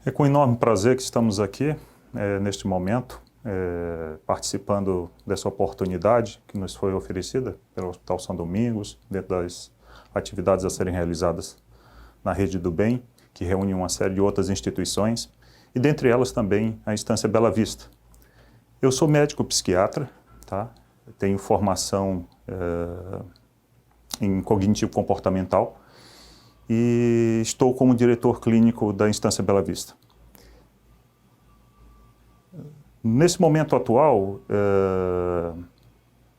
É com enorme prazer que estamos aqui, neste momento, participando dessa oportunidade que nos foi oferecida pelo Hospital São Domingos, dentro das atividades a serem realizadas na Rede do Bem, que reúne uma série de outras instituições, e dentre elas também a Estância Bela Vista. Eu sou médico psiquiatra, tá? Tenho formação em cognitivo comportamental, e estou como diretor clínico da Estância Bela Vista. Nesse momento atual,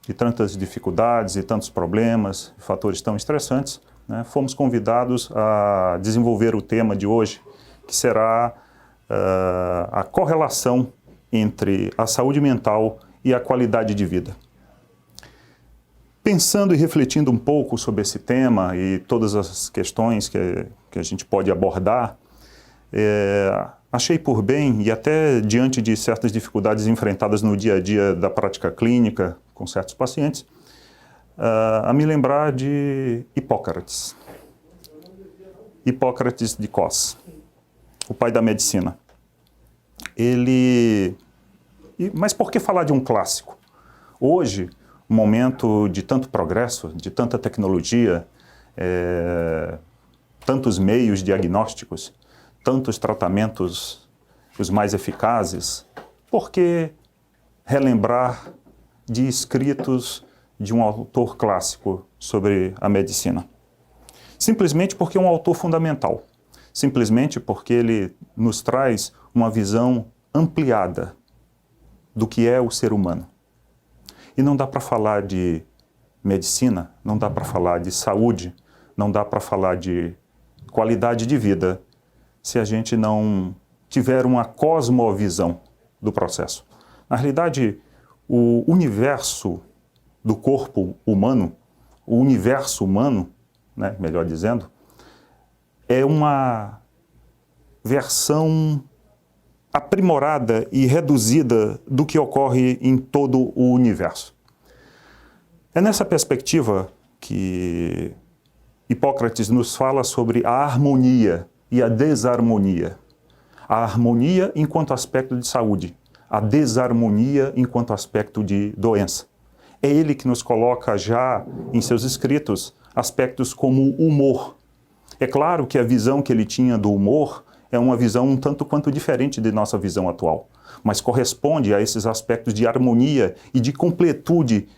de tantas dificuldades e tantos problemas, fatores tão estressantes, né, fomos convidados a desenvolver o tema de hoje, que será a correlação entre a saúde mental e a qualidade de vida. Pensando e refletindo um pouco sobre esse tema e todas as questões que a gente pode abordar, achei por bem, e até diante de certas dificuldades enfrentadas no dia a dia da prática clínica com certos pacientes, a me lembrar de Hipócrates. Hipócrates de Cos, o pai da medicina. Mas por que falar de um clássico? Hoje, um momento de tanto progresso, de tanta tecnologia, tantos meios diagnósticos, tantos tratamentos os mais eficazes, por que relembrar de escritos de um autor clássico sobre a medicina? Simplesmente porque é um autor fundamental, simplesmente porque ele nos traz uma visão ampliada do que é o ser humano. E não dá para falar de medicina, não dá para falar de saúde, não dá para falar de qualidade de vida se a gente não tiver uma cosmovisão do processo. Na realidade, o universo do corpo humano, o universo humano, né, melhor dizendo, é uma versão aprimorada e reduzida do que ocorre em todo o universo. É nessa perspectiva que Hipócrates nos fala sobre a harmonia e a desarmonia. A harmonia enquanto aspecto de saúde, a desarmonia enquanto aspecto de doença. É ele que nos coloca já em seus escritos aspectos como o humor. É claro que a visão que ele tinha do humor é uma visão um tanto quanto diferente de nossa visão atual, mas corresponde a esses aspectos de harmonia e de completude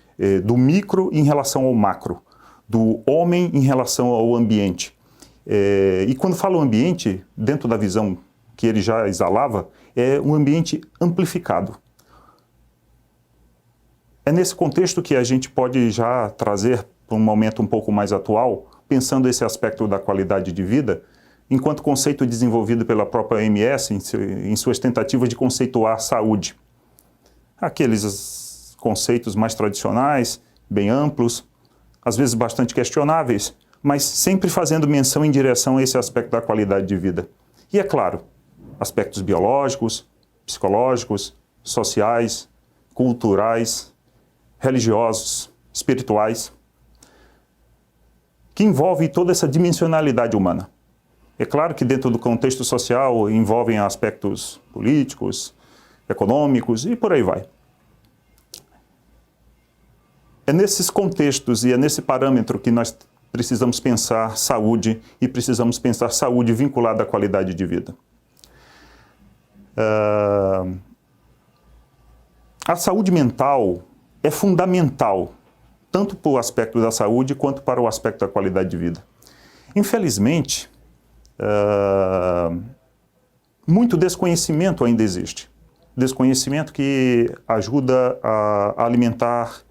do micro em relação ao macro, do homem em relação ao ambiente. E quando falo ambiente, dentro da visão que ele já exalava, é um ambiente amplificado. É nesse contexto que a gente pode já trazer para um momento um pouco mais atual, pensando esse aspecto da qualidade de vida, enquanto conceito desenvolvido pela própria OMS em suas tentativas de conceituar saúde. Aqueles conceitos mais tradicionais, bem amplos, às vezes bastante questionáveis, mas sempre fazendo menção em direção a esse aspecto da qualidade de vida. E é claro, aspectos biológicos, psicológicos, sociais, culturais, religiosos, espirituais, que envolve toda essa dimensionalidade humana. É claro que dentro do contexto social envolvem aspectos políticos, econômicos e por aí vai. É nesses contextos e é nesse parâmetro que nós precisamos pensar saúde e precisamos pensar saúde vinculada à qualidade de vida. A saúde mental é fundamental, tanto para o aspecto da saúde quanto para o aspecto da qualidade de vida. Infelizmente, muito desconhecimento ainda existe. Desconhecimento que ajuda a alimentar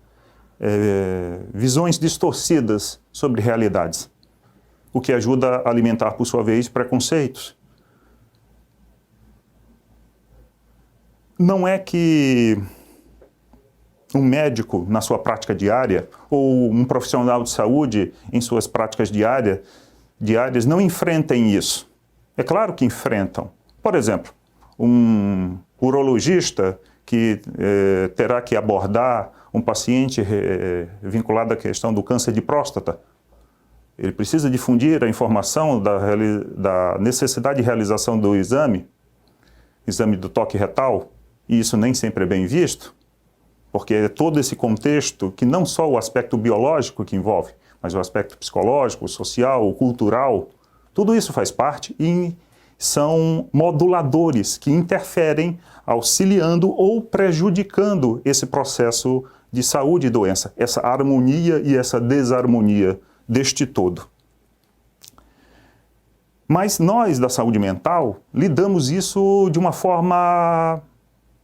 visões distorcidas sobre realidades, o que ajuda a alimentar, por sua vez, preconceitos. Não é que um médico, na sua prática diária, ou um profissional de saúde, em suas práticas diárias, não enfrentem isso. É claro que enfrentam. Por exemplo, um urologista que terá que abordar um paciente vinculado à questão do câncer de próstata. Ele precisa difundir a informação da necessidade de realização do exame exame do toque retal, e isso nem sempre é bem visto, porque é todo esse contexto que não só o aspecto biológico que envolve, mas o aspecto psicológico, social, cultural, tudo isso faz parte e são moduladores que interferem, auxiliando ou prejudicando esse processo de saúde e doença, essa harmonia e essa desarmonia deste todo. Mas nós, da saúde mental, lidamos isso de uma forma,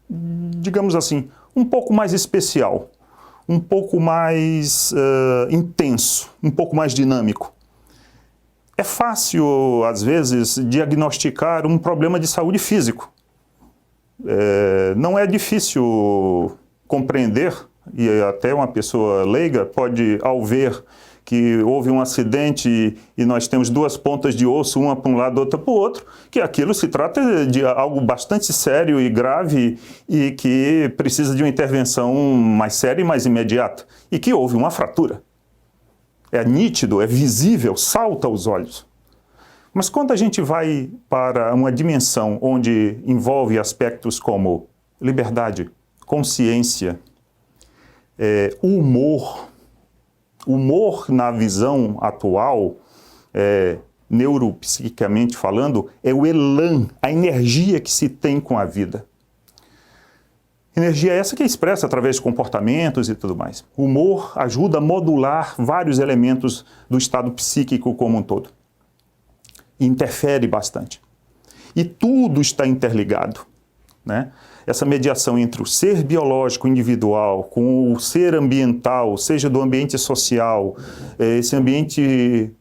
digamos assim, um pouco mais especial, um pouco mais intenso, um pouco mais dinâmico. É fácil, às vezes, diagnosticar um problema de saúde físico. Não é difícil compreender, e até uma pessoa leiga pode, ao ver que houve um acidente e nós temos duas pontas de osso, uma para um lado, outra para o outro, que aquilo se trata de algo bastante sério e grave e que precisa de uma intervenção mais séria e mais imediata, e que houve uma fratura. É nítido, é visível, salta aos olhos. Mas quando a gente vai para uma dimensão onde envolve aspectos como liberdade, consciência, humor na visão atual, neuropsiquicamente falando, é o elan, a energia que se tem com a vida. Energia essa que é expressa através de comportamentos e tudo mais. O humor ajuda a modular vários elementos do estado psíquico como um todo. E interfere bastante. E tudo está interligado, né? Essa mediação entre o ser biológico individual com o ser ambiental, seja do ambiente social, esse ambiente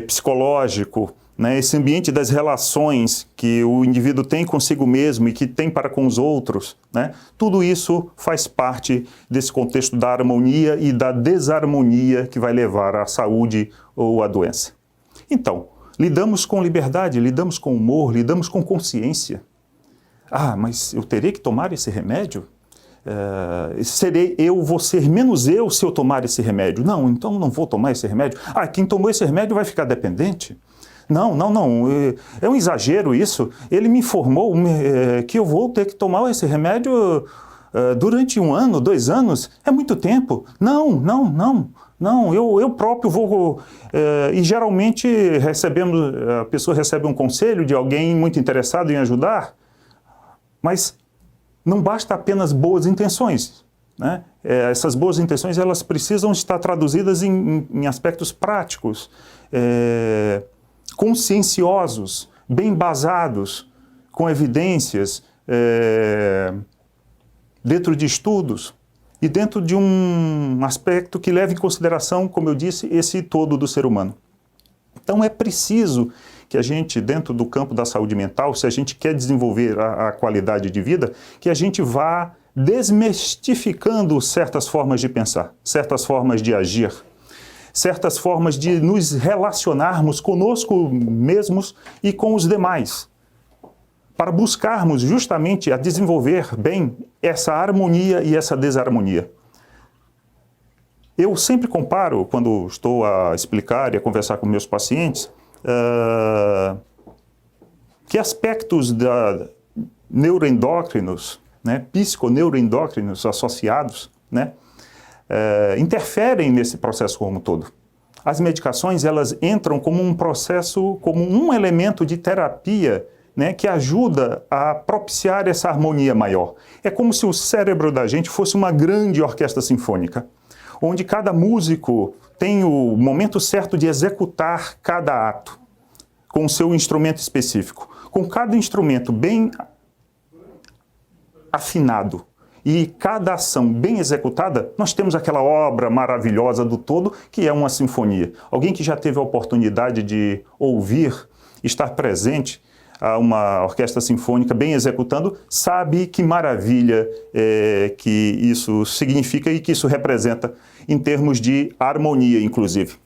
psicológico, né, esse ambiente das relações que o indivíduo tem consigo mesmo e que tem para com os outros, né, tudo isso faz parte desse contexto da harmonia e da desarmonia que vai levar à saúde ou à doença. Então, lidamos com liberdade, lidamos com humor, lidamos com consciência. Ah, mas eu terei que tomar esse remédio? Vou ser menos eu se eu tomar esse remédio. Não, então não vou tomar esse remédio. Ah, quem tomou esse remédio vai ficar dependente? Não, é um exagero isso. Ele me informou que eu vou ter que tomar esse remédio durante 1 ano, 2 anos. É muito tempo. Não, eu próprio vou... e geralmente a pessoa recebe um conselho de alguém muito interessado em ajudar, mas não basta apenas boas intenções, né? Essas boas intenções elas precisam estar traduzidas em aspectos práticos, conscienciosos, bem basados, com evidências, dentro de estudos e dentro de um aspecto que leva em consideração, como eu disse, esse todo do ser humano. Então é preciso que a gente, dentro do campo da saúde mental, se a gente quer desenvolver a qualidade de vida, que a gente vá desmistificando certas formas de pensar, certas formas de agir, certas formas de nos relacionarmos conosco mesmos e com os demais, para buscarmos justamente a desenvolver bem essa harmonia e essa desarmonia. Eu sempre comparo, quando estou a explicar e a conversar com meus pacientes, que aspectos neuroendócrinos, né, psiconeuroendócrinos associados, né, interferem nesse processo como um todo. As medicações, elas entram como um processo, como um elemento de terapia, né, que ajuda a propiciar essa harmonia maior. É como se o cérebro da gente fosse uma grande orquestra sinfônica, onde cada músico tem o momento certo de executar cada ato, com o seu instrumento específico. Com cada instrumento bem afinado e cada ação bem executada, nós temos aquela obra maravilhosa do todo, que é uma sinfonia. Alguém que já teve a oportunidade de ouvir, estar presente a uma orquestra sinfônica bem executando, sabe que maravilha que isso significa e que isso representa em termos de harmonia, inclusive.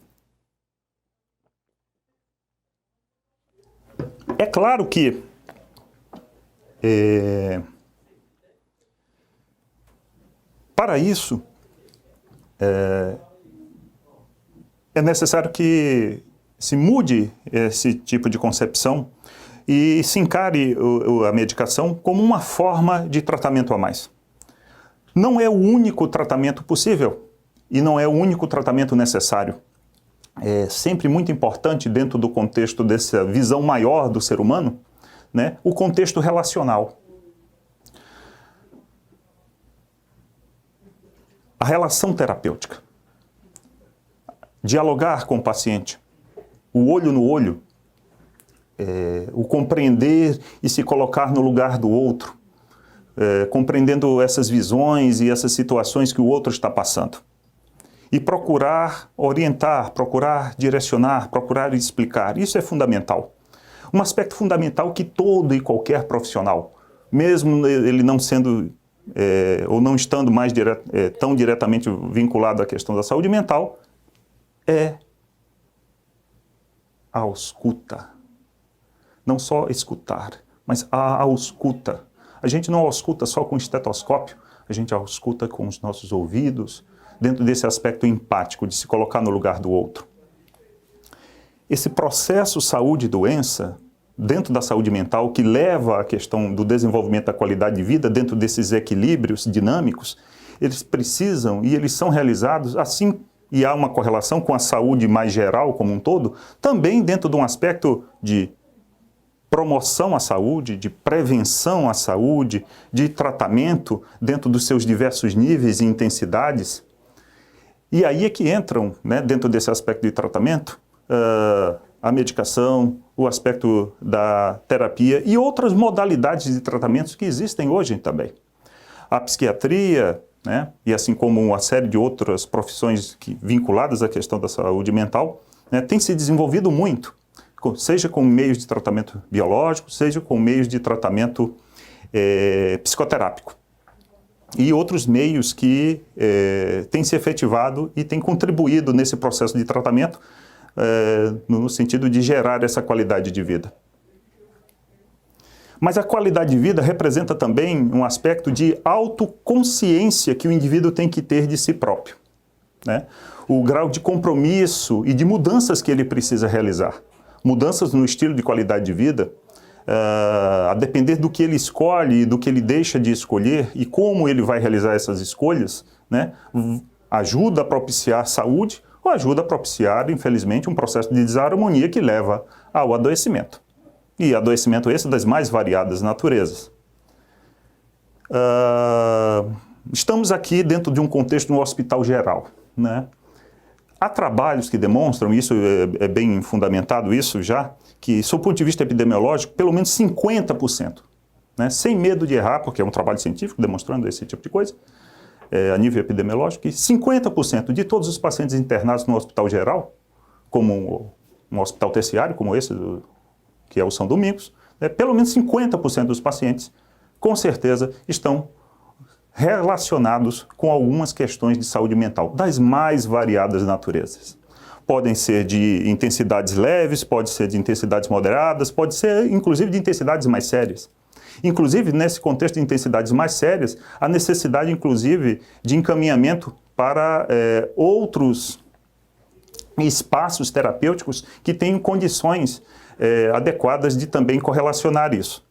É claro que para isso é necessário que se mude esse tipo de concepção e se encare a medicação como uma forma de tratamento a mais. Não é o único tratamento possível e não é o único tratamento necessário. É sempre muito importante, dentro do contexto dessa visão maior do ser humano, né, o contexto relacional. A relação terapêutica. Dialogar com o paciente. O olho no olho. O compreender e se colocar no lugar do outro. Compreendendo essas visões e essas situações que o outro está passando. E procurar orientar, procurar direcionar, procurar explicar. Isso é fundamental. Um aspecto fundamental que todo e qualquer profissional, mesmo ele não sendo ou não estando mais tão diretamente vinculado à questão da saúde mental, é a escuta. Não só escutar, mas a escuta. A gente não escuta só com estetoscópio, a gente escuta com os nossos ouvidos, dentro desse aspecto empático, de se colocar no lugar do outro. Esse processo saúde e doença, dentro da saúde mental, que leva à questão do desenvolvimento da qualidade de vida, dentro desses equilíbrios dinâmicos, eles precisam e eles são realizados assim, e há uma correlação com a saúde mais geral como um todo, também dentro de um aspecto de promoção à saúde, de prevenção à saúde, de tratamento dentro dos seus diversos níveis e intensidades. E aí é que entram, né, dentro desse aspecto de tratamento, a medicação, o aspecto da terapia e outras modalidades de tratamentos que existem hoje também. A psiquiatria, né, e assim como uma série de outras profissões vinculadas à questão da saúde mental, né, tem se desenvolvido muito, seja com meios de tratamento biológico, seja com meios de tratamento psicoterápico. E outros meios que têm se efetivado e têm contribuído nesse processo de tratamento no sentido de gerar essa qualidade de vida. Mas a qualidade de vida representa também um aspecto de autoconsciência que o indivíduo tem que ter de si próprio, né? O grau de compromisso e de mudanças que ele precisa realizar. Mudanças no estilo de qualidade de vida, a depender do que ele escolhe, do que ele deixa de escolher e como ele vai realizar essas escolhas, né, ajuda a propiciar saúde ou ajuda a propiciar, infelizmente, um processo de desarmonia que leva ao adoecimento. E adoecimento esse das mais variadas naturezas. Estamos aqui dentro de um contexto no hospital geral, né? Há trabalhos que demonstram, isso é bem fundamentado isso já, que, sob o ponto de vista epidemiológico, pelo menos 50%, né, sem medo de errar, porque é um trabalho científico demonstrando esse tipo de coisa, a nível epidemiológico, que 50% de todos os pacientes internados no hospital geral, como um hospital terciário, como esse, que é o São Domingos, né, pelo menos 50% dos pacientes, com certeza, estão relacionados com algumas questões de saúde mental, das mais variadas naturezas. Podem ser de intensidades leves, pode ser de intensidades moderadas, pode ser inclusive de intensidades mais sérias. Inclusive, nesse contexto de intensidades mais sérias, a necessidade inclusive de encaminhamento para outros espaços terapêuticos que tenham condições adequadas de também correlacionar isso.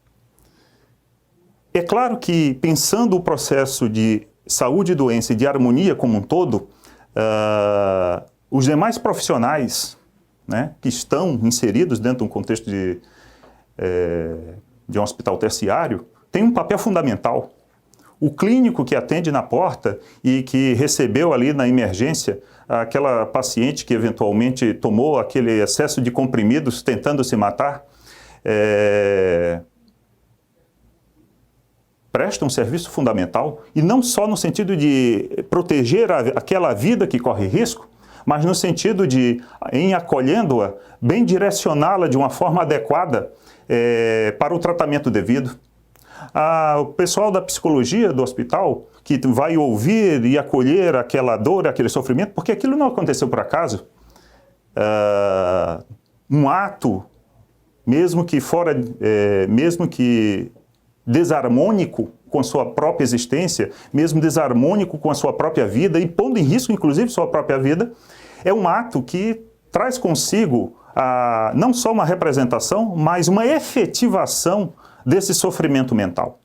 É claro que, pensando o processo de saúde e doença e de harmonia como um todo, os demais profissionais, né, que estão inseridos dentro de um contexto de um hospital terciário têm um papel fundamental. O clínico que atende na porta e que recebeu ali na emergência aquela paciente que eventualmente tomou aquele excesso de comprimidos tentando se matar, presta um serviço fundamental, e não só no sentido de proteger aquela vida que corre risco, mas no sentido de, em acolhendo-a, bem direcioná-la de uma forma adequada para o tratamento devido. O pessoal da psicologia do hospital, que vai ouvir e acolher aquela dor, aquele sofrimento, porque aquilo não aconteceu por acaso. Um ato, mesmo que desarmônico com a sua própria existência, mesmo desarmônico com a sua própria vida e pondo em risco, inclusive, sua própria vida, é um ato que traz consigo não só uma representação, mas uma efetivação desse sofrimento mental.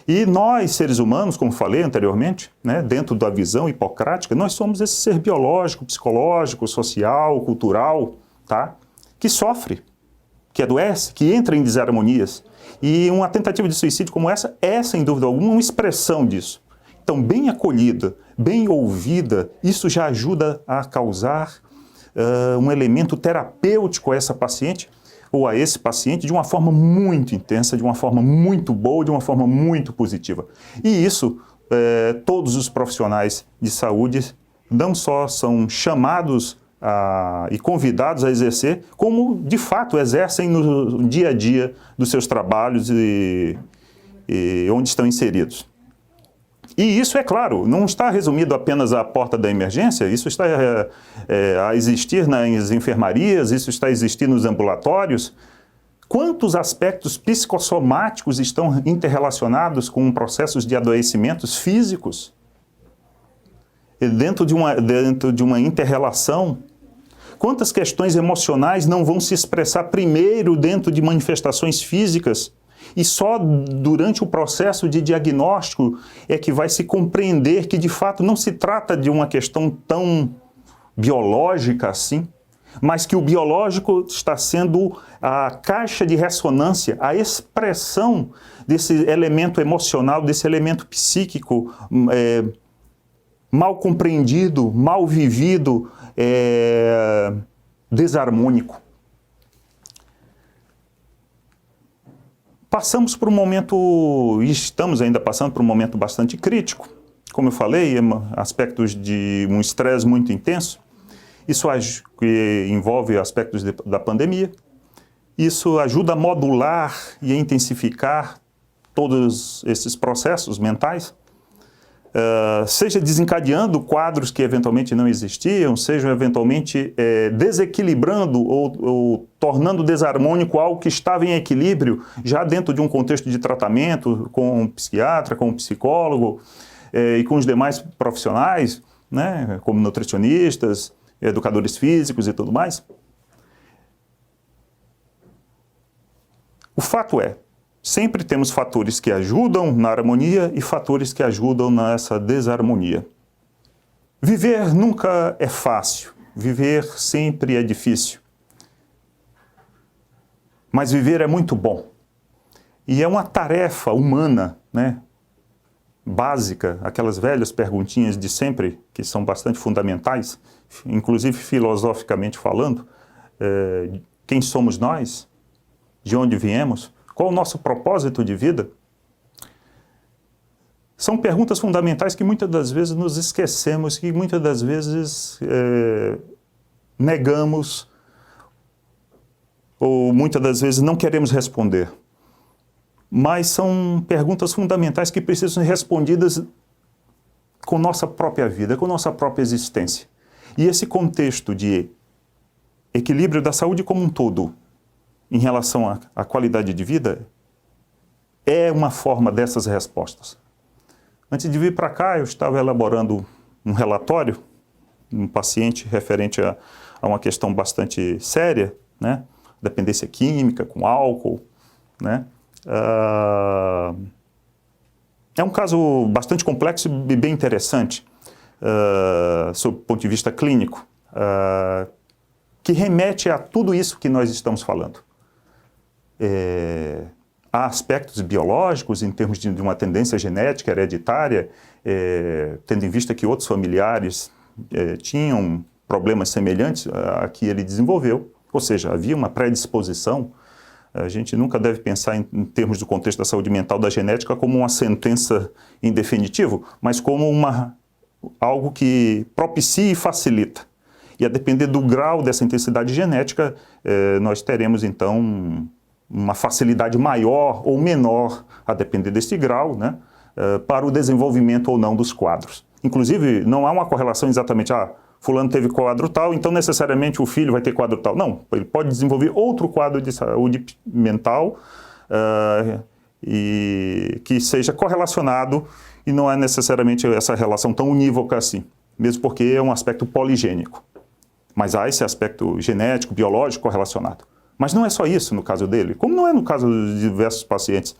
E nós, seres humanos, como falei anteriormente, né, dentro da visão hipocrática, nós somos esse ser biológico, psicológico, social, cultural, tá, que sofre, que adoece, que entra em desarmonias. E uma tentativa de suicídio como essa é, sem dúvida alguma, uma expressão disso. Então, bem acolhida, bem ouvida, isso já ajuda a causar um elemento terapêutico a essa paciente, ou a esse paciente, de uma forma muito intensa, de uma forma muito boa, de uma forma muito positiva. E isso, todos os profissionais de saúde não só são chamados e convidados a exercer, como de fato exercem no dia a dia dos seus trabalhos e onde estão inseridos. E isso, é claro, não está resumido apenas à porta da emergência, isso está a existir nas enfermarias, isso está a existir nos ambulatórios. Quantos aspectos psicossomáticos estão interrelacionados com processos de adoecimentos físicos? E dentro de uma interrelação, quantas questões emocionais não vão se expressar primeiro dentro de manifestações físicas? E só durante o processo de diagnóstico é que vai se compreender que, de fato, não se trata de uma questão tão biológica assim, mas que o biológico está sendo a caixa de ressonância, a expressão desse elemento emocional, desse elemento psíquico mal compreendido, mal vivido, desarmônico. Passamos por um momento, e estamos ainda passando por um momento bastante crítico. Como eu falei, aspectos de um estresse muito intenso. Isso envolve aspectos da pandemia. Isso ajuda a modular e a intensificar todos esses processos mentais. Seja desencadeando quadros que eventualmente não existiam, seja eventualmente desequilibrando ou tornando desarmônico algo que estava em equilíbrio já dentro de um contexto de tratamento com um psiquiatra, com um psicólogo e com os demais profissionais, né, como nutricionistas, educadores físicos e tudo mais. O fato é, sempre temos fatores que ajudam na harmonia e fatores que ajudam nessa desarmonia. Viver nunca é fácil, viver sempre é difícil. Mas viver é muito bom. E é uma tarefa humana, né, básica, aquelas velhas perguntinhas de sempre, que são bastante fundamentais, inclusive filosoficamente falando, quem somos nós? De onde viemos? Qual o nosso propósito de vida? São perguntas fundamentais que muitas das vezes nos esquecemos, que muitas das vezes negamos, ou muitas das vezes não queremos responder. Mas são perguntas fundamentais que precisam ser respondidas com nossa própria vida, com nossa própria existência. E esse contexto de equilíbrio da saúde como um todo, em relação à qualidade de vida, é uma forma dessas respostas. Antes de vir para cá, eu estava elaborando um relatório, um paciente referente a uma questão bastante séria, né? Dependência química, com álcool, né? É um caso bastante complexo e bem interessante, sob o ponto de vista clínico, que remete a tudo isso que nós estamos falando. Há aspectos biológicos em termos de uma tendência genética hereditária, tendo em vista que outros familiares tinham problemas semelhantes a que ele desenvolveu, ou seja, havia uma predisposição. A gente nunca deve pensar em termos do contexto da saúde mental da genética como uma sentença em definitivo, mas como algo que propicia e facilita. E a depender do grau dessa intensidade genética, nós teremos então uma facilidade maior ou menor, a depender desse grau, né, para o desenvolvimento ou não dos quadros. Inclusive, não há uma correlação exatamente, fulano teve quadro tal, então necessariamente o filho vai ter quadro tal. Não, ele pode desenvolver outro quadro de saúde mental e que seja correlacionado, e não é necessariamente essa relação tão unívoca assim, mesmo porque é um aspecto poligênico. Mas há esse aspecto genético, biológico correlacionado. Mas não é só isso no caso dele, como não é no caso de diversos pacientes.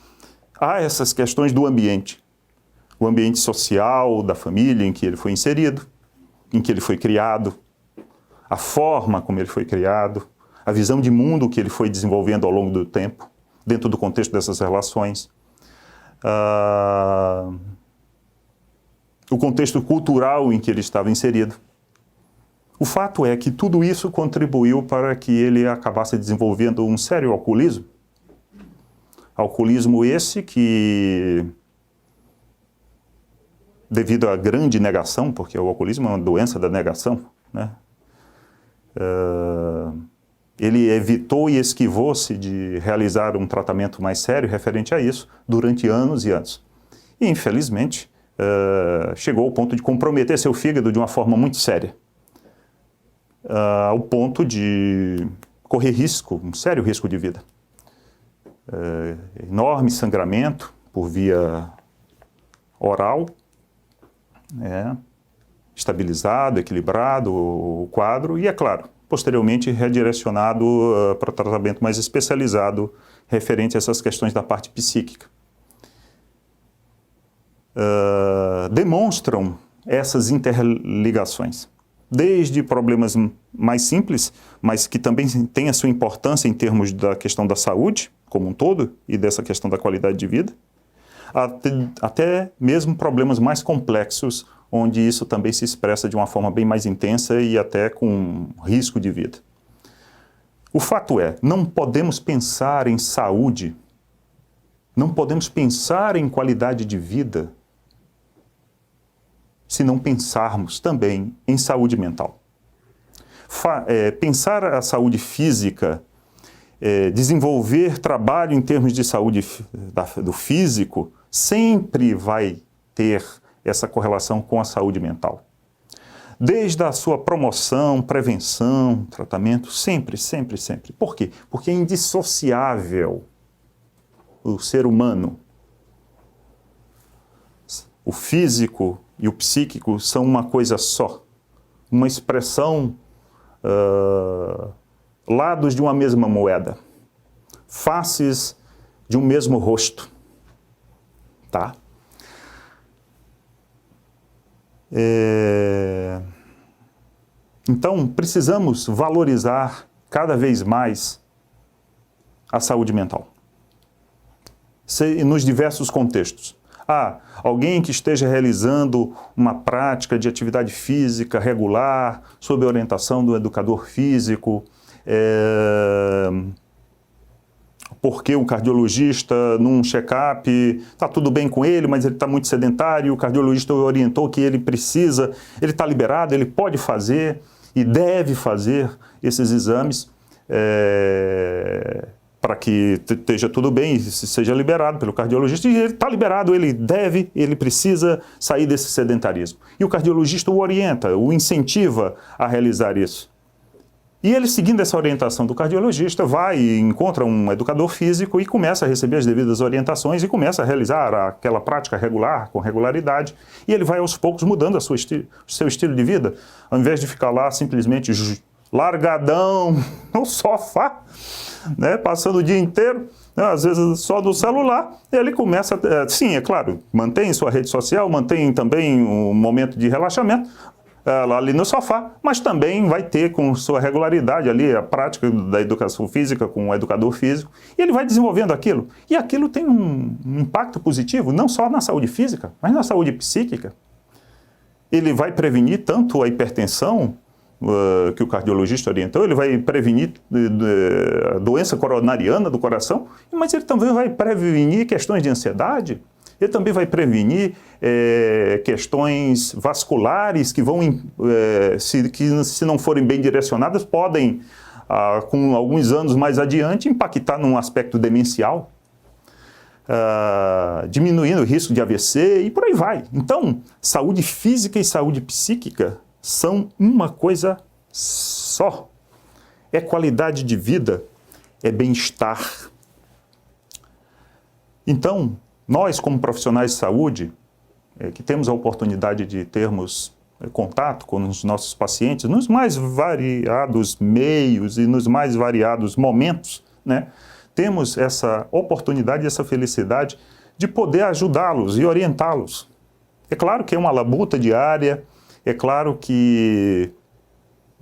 Há essas questões do ambiente. O ambiente social, da família em que ele foi inserido, em que ele foi criado, a forma como ele foi criado, a visão de mundo que ele foi desenvolvendo ao longo do tempo, dentro do contexto dessas relações. O contexto cultural em que ele estava inserido. O fato é que tudo isso contribuiu para que ele acabasse desenvolvendo um sério alcoolismo. Alcoolismo esse que, devido à grande negação, porque o alcoolismo é uma doença da negação, né? Ele evitou e esquivou-se de realizar um tratamento mais sério referente a isso durante anos e anos. E, infelizmente, chegou ao ponto de comprometer seu fígado de uma forma muito séria. Ao ponto de correr risco, um sério risco de vida. Enorme sangramento por via oral, estabilizado, equilibrado o quadro, e é claro, posteriormente redirecionado para tratamento mais especializado referente a essas questões da parte psíquica. Demonstram essas interligações, desde problemas mais simples, mas que também têm a sua importância em termos da questão da saúde como um todo e dessa questão da qualidade de vida, até mesmo problemas mais complexos, onde isso também se expressa de uma forma bem mais intensa e até com risco de vida. O fato é, não podemos pensar em saúde, não podemos pensar em qualidade de vida, se não pensarmos também em saúde mental. Pensar a saúde física, desenvolver trabalho em termos de saúde do físico, sempre vai ter essa correlação com a saúde mental. Desde a sua promoção, prevenção, tratamento, sempre, sempre, sempre. Por quê? Porque é indissociável o ser humano. O físico e o psíquico são uma coisa só, uma expressão, lados de uma mesma moeda, faces de um mesmo rosto, tá? Então, precisamos valorizar cada vez mais a saúde mental, nos diversos contextos. Alguém que esteja realizando uma prática de atividade física regular, sob a orientação do educador físico, porque o cardiologista, num check-up, está tudo bem com ele, mas ele está muito sedentário, o cardiologista orientou que ele precisa, ele está liberado, ele pode fazer e deve fazer esses exames para que esteja tudo bem e seja liberado pelo cardiologista. E ele está liberado, ele precisa sair desse sedentarismo. E o cardiologista o orienta, o incentiva a realizar isso. E ele, seguindo essa orientação do cardiologista, vai e encontra um educador físico e começa a receber as devidas orientações e começa a realizar aquela prática regular, com regularidade. E ele vai aos poucos mudando o seu estilo de vida. Ao invés de ficar lá simplesmente largadão no sofá, né, passando o dia inteiro, né, às vezes só no celular, ele começa, sim, é claro, mantém sua rede social, mantém também um momento de relaxamento, ali no sofá, mas também vai ter com sua regularidade ali a prática da educação física com o educador físico, e ele vai desenvolvendo aquilo. E aquilo tem um impacto positivo, não só na saúde física, mas na saúde psíquica. Ele vai prevenir tanto a hipertensão, que o cardiologista orientou, ele vai prevenir a doença coronariana do coração, mas ele também vai prevenir questões de ansiedade. Ele também vai prevenir questões vasculares que vão, se não forem bem direcionadas, podem, com alguns anos mais adiante, impactar num aspecto demencial, diminuindo o risco de AVC e por aí vai. Então, saúde física e saúde psíquica são uma coisa só. É qualidade de vida, é bem-estar. Então, nós, como profissionais de saúde, que temos a oportunidade de termos contato com os nossos pacientes, nos mais variados meios e nos mais variados momentos, né, temos essa oportunidade e essa felicidade de poder ajudá-los e orientá-los. É claro que é uma labuta diária, é claro que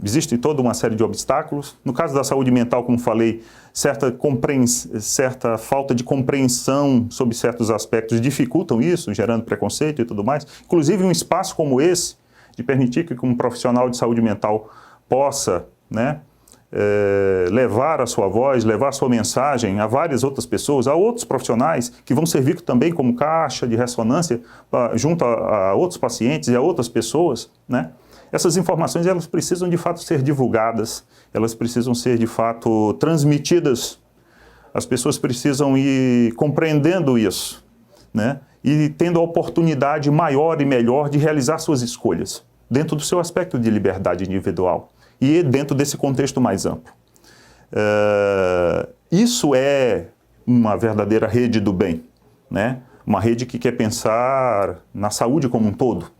existe toda uma série de obstáculos. No caso da saúde mental, como falei, certa falta de compreensão sobre certos aspectos dificultam isso, gerando preconceito e tudo mais. Inclusive, um espaço como esse, de permitir que um profissional de saúde mental possa, né, levar a sua voz, levar a sua mensagem a várias outras pessoas, a outros profissionais que vão servir também como caixa de ressonância junto a outros pacientes e a outras pessoas, né? Essas informações, elas precisam de fato ser divulgadas, elas precisam ser de fato transmitidas. As pessoas precisam ir compreendendo isso, né? E tendo a oportunidade maior e melhor de realizar suas escolhas, dentro do seu aspecto de liberdade individual e dentro desse contexto mais amplo. Isso é uma verdadeira rede do bem, né? Uma rede que quer pensar na saúde como um todo,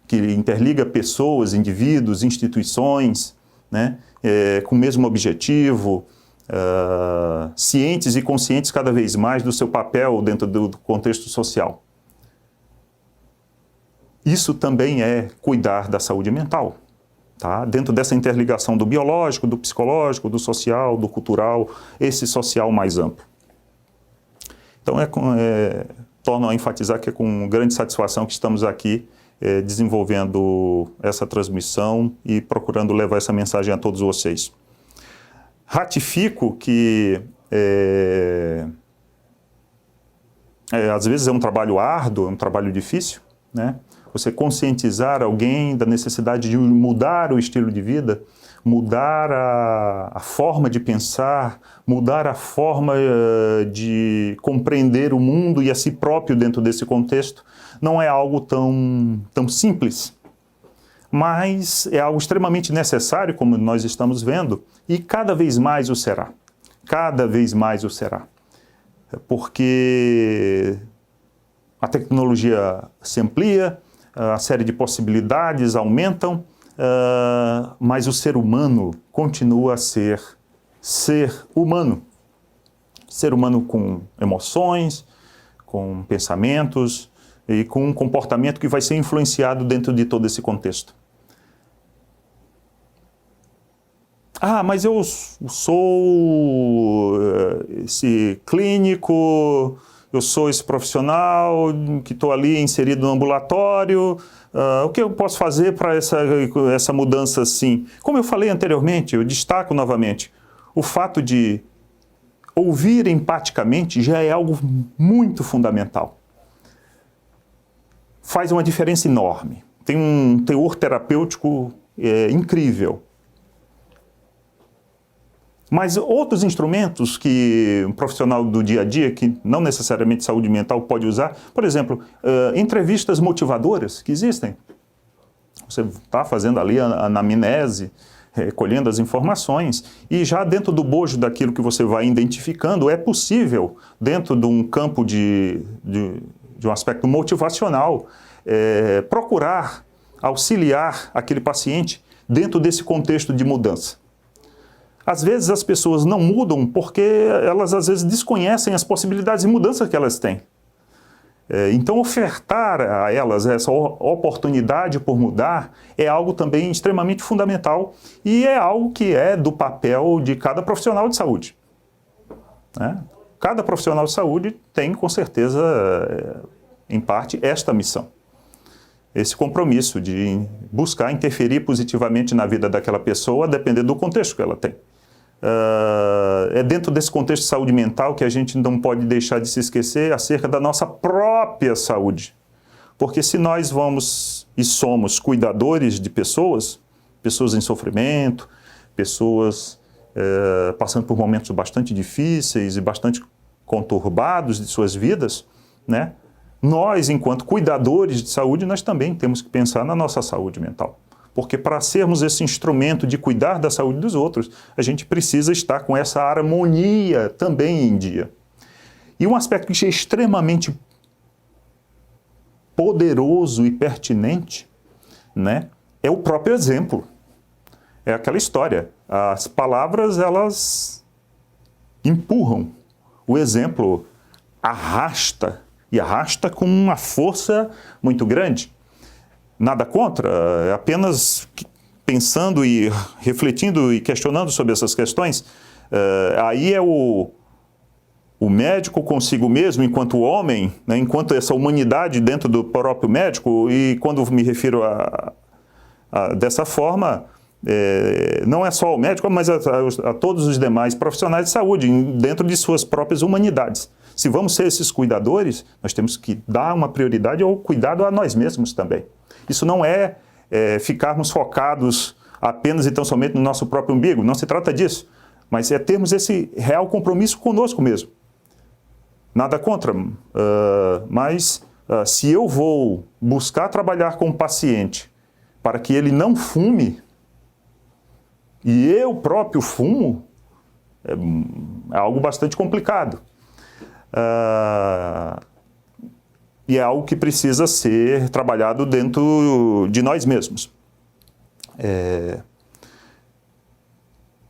que interliga pessoas, indivíduos, instituições, né, com o mesmo objetivo, cientes e conscientes cada vez mais do seu papel dentro do contexto social. Isso também é cuidar da saúde mental, tá? Dentro dessa interligação do biológico, do psicológico, do social, do cultural, esse social mais amplo. Então, torno a enfatizar que é com grande satisfação que estamos aqui desenvolvendo essa transmissão e procurando levar essa mensagem a todos vocês. Ratifico que às vezes é um trabalho árduo, é um trabalho difícil, né? Você conscientizar alguém da necessidade de mudar o estilo de vida, mudar a forma de pensar, mudar a forma de compreender o mundo e a si próprio dentro desse contexto, não é algo tão simples, mas é algo extremamente necessário, como nós estamos vendo, e cada vez mais o será. Cada vez mais o será. Porque a tecnologia se amplia, a série de possibilidades aumentam, mas o ser humano continua a ser humano. Ser humano com emoções, com pensamentos e com um comportamento que vai ser influenciado dentro de todo esse contexto. Mas eu sou esse clínico, eu sou esse profissional que estou ali inserido no ambulatório, o que eu posso fazer para essa mudança assim? Como eu falei anteriormente, eu destaco novamente, o fato de ouvir empaticamente já é algo muito fundamental. Faz uma diferença enorme, tem um teor terapêutico incrível. Mas outros instrumentos que um profissional do dia a dia, que não necessariamente saúde mental, pode usar, por exemplo, entrevistas motivadoras que existem. Você está fazendo ali a anamnese, colhendo as informações, e já dentro do bojo daquilo que você vai identificando, é possível, dentro de um campo de um aspecto motivacional, procurar auxiliar aquele paciente dentro desse contexto de mudança. Às vezes as pessoas não mudam porque elas às vezes desconhecem as possibilidades de mudança que elas têm. Então ofertar a elas essa oportunidade por mudar é algo também extremamente fundamental e é algo que é do papel de cada profissional de saúde, né? Cada profissional de saúde tem com certeza, em parte, esta missão. Esse compromisso de buscar interferir positivamente na vida daquela pessoa, dependendo do contexto que ela tem. É dentro desse contexto de saúde mental que a gente não pode deixar de se esquecer acerca da nossa própria saúde. Porque se nós vamos e somos cuidadores de pessoas em sofrimento, pessoas passando por momentos bastante difíceis e bastante conturbados de suas vidas, né? Nós, enquanto cuidadores de saúde, nós também temos que pensar na nossa saúde mental. Porque para sermos esse instrumento de cuidar da saúde dos outros, a gente precisa estar com essa harmonia também em dia. E um aspecto que é extremamente poderoso e pertinente, né, é o próprio exemplo. É aquela história. As palavras, elas empurram. O exemplo arrasta, e arrasta com uma força muito grande. Nada contra, é apenas pensando e refletindo e questionando sobre essas questões. Aí é o médico consigo mesmo, enquanto homem, né, enquanto essa humanidade dentro do próprio médico, e quando me refiro dessa forma, não é só o médico, mas a todos os demais profissionais de saúde, dentro de suas próprias humanidades. Se vamos ser esses cuidadores, nós temos que dar uma prioridade ao cuidado a nós mesmos também. Isso não é ficarmos focados apenas e tão somente no nosso próprio umbigo, não se trata disso, mas é termos esse real compromisso conosco mesmo. Nada contra, mas se eu vou buscar trabalhar com o paciente para que ele não fume, e eu próprio fumo, é algo bastante complicado. E é algo que precisa ser trabalhado dentro de nós mesmos.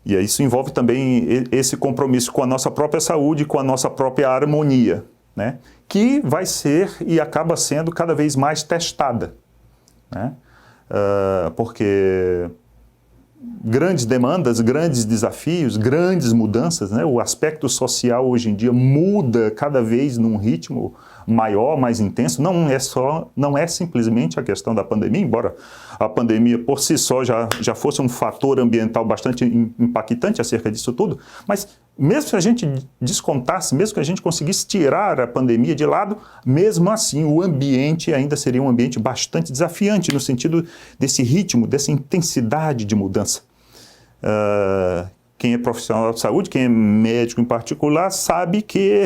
E isso envolve também esse compromisso com a nossa própria saúde, com a nossa própria harmonia, né? Que vai ser e acaba sendo cada vez mais testada, né? Porque grandes demandas, grandes desafios, grandes mudanças, né? O aspecto social hoje em dia muda cada vez num ritmo maior, mais intenso. Não é simplesmente a questão da pandemia, embora a pandemia por si só já fosse um fator ambiental bastante impactante acerca disso tudo, mas mesmo se a gente descontasse, mesmo que a gente conseguisse tirar a pandemia de lado, mesmo assim o ambiente ainda seria um ambiente bastante desafiante no sentido desse ritmo, dessa intensidade de mudança. Quem é profissional de saúde, quem é médico em particular, sabe que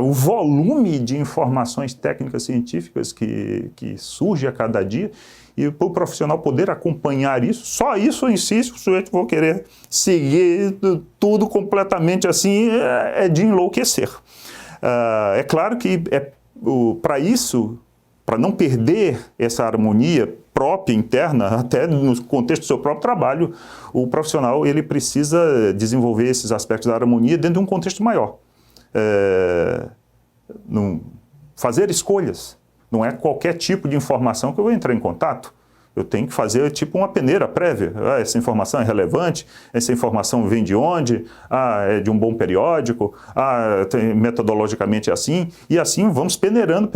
o volume de informações técnicas científicas que surge a cada dia, e para o profissional poder acompanhar isso, só isso em si, se o sujeito for querer seguir tudo completamente assim, é de enlouquecer. É claro que para isso, para não perder essa harmonia própria, interna, até no contexto do seu próprio trabalho, o profissional ele precisa desenvolver esses aspectos da harmonia dentro de um contexto maior. Fazer escolhas. Não é qualquer tipo de informação que eu vou entrar em contato. Eu tenho que fazer tipo uma peneira prévia. Essa informação é relevante? Essa informação vem de onde? É de um bom periódico? Metodologicamente é assim? E assim vamos peneirando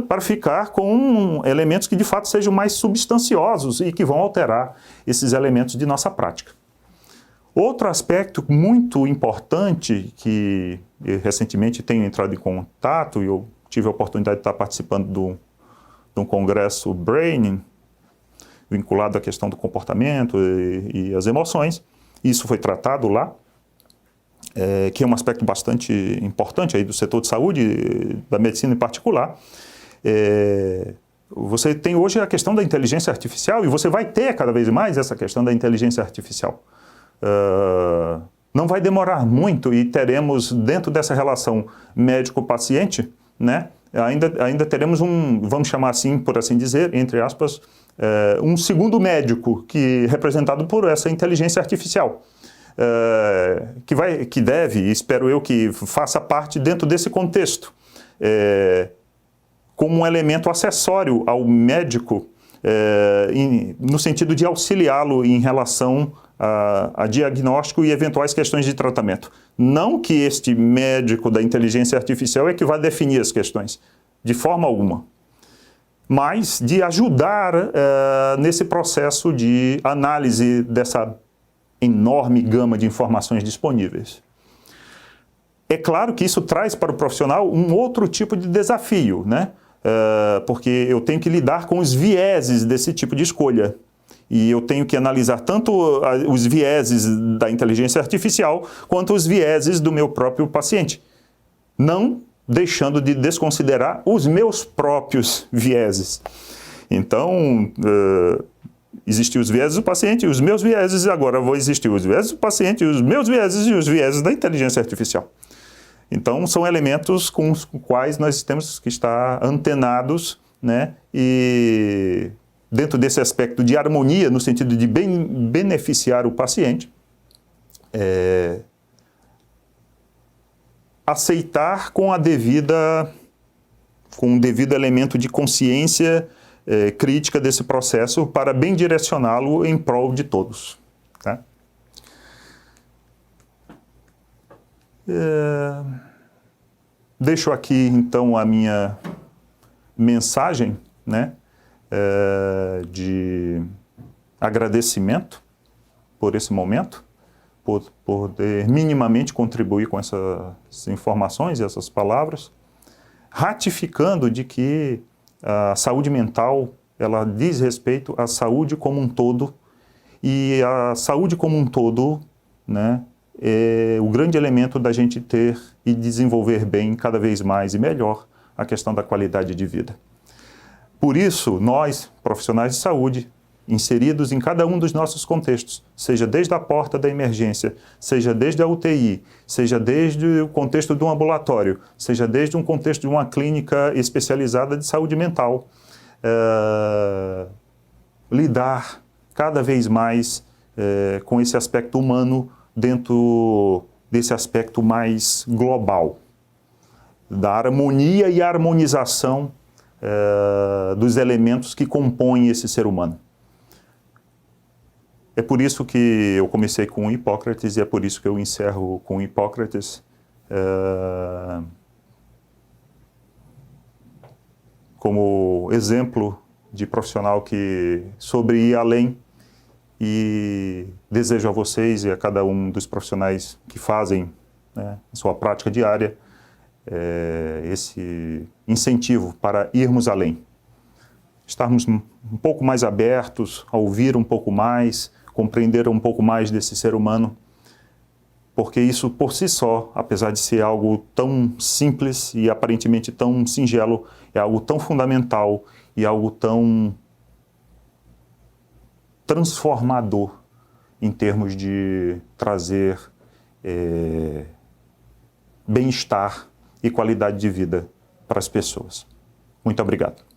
para ficar com elementos que de fato sejam mais substanciosos e que vão alterar esses elementos de nossa prática. Outro aspecto muito importante que recentemente tenho entrado em contato, e eu tive a oportunidade de estar participando de um congresso Brain, vinculado à questão do comportamento e as emoções. Isso foi tratado lá, que é um aspecto bastante importante aí do setor de saúde, da medicina em particular. Você tem hoje a questão da inteligência artificial, e você vai ter cada vez mais essa questão da inteligência artificial. Não vai demorar muito e teremos, dentro dessa relação médico-paciente, né, ainda teremos vamos chamar assim, por assim dizer, entre aspas, um segundo médico, representado por essa inteligência artificial, que deve, espero eu, que faça parte dentro desse contexto, como um elemento acessório ao médico, no sentido de auxiliá-lo em relação a diagnóstico e eventuais questões de tratamento. Não que este médico da inteligência artificial é que vai definir as questões, de forma alguma, mas de ajudar nesse processo de análise dessa enorme gama de informações disponíveis. É claro que isso traz para o profissional um outro tipo de desafio, né? Porque eu tenho que lidar com os vieses desse tipo de escolha. E eu tenho que analisar tanto os vieses da inteligência artificial quanto os vieses do meu próprio paciente, não deixando de desconsiderar os meus próprios vieses. Então, existem os vieses do paciente e os meus vieses, e agora vão existir os vieses do paciente, os meus vieses e os vieses da inteligência artificial. Então, são elementos com os quais nós temos que estar antenados, né, e dentro desse aspecto de harmonia, no sentido de beneficiar o paciente, aceitar com o devido elemento de consciência crítica desse processo para bem direcioná-lo em prol de todos. Tá? Deixo aqui, então, a minha mensagem, né, de agradecimento por esse momento, por poder minimamente contribuir com essas informações e essas palavras, ratificando de que a saúde mental, ela diz respeito à saúde como um todo, e a saúde como um todo, né, é o grande elemento da gente ter e desenvolver bem, cada vez mais e melhor, a questão da qualidade de vida. Por isso, nós, profissionais de saúde, inseridos em cada um dos nossos contextos, seja desde a porta da emergência, seja desde a UTI, seja desde o contexto de um ambulatório, seja desde um contexto de uma clínica especializada de saúde mental, lidar cada vez mais com esse aspecto humano dentro desse aspecto mais global, da harmonia e harmonização dos elementos que compõem esse ser humano. É por isso que eu comecei com Hipócrates e é por isso que eu encerro com Hipócrates, como exemplo de profissional que soube ir além, e desejo a vocês e a cada um dos profissionais que fazem, né, a sua prática diária, esse incentivo para irmos além. Estarmos um pouco mais abertos a ouvir um pouco mais, compreender um pouco mais desse ser humano, porque isso por si só, apesar de ser algo tão simples e aparentemente tão singelo, é algo tão fundamental e algo tão transformador em termos de trazer bem-estar e qualidade de vida para as pessoas. Muito obrigado.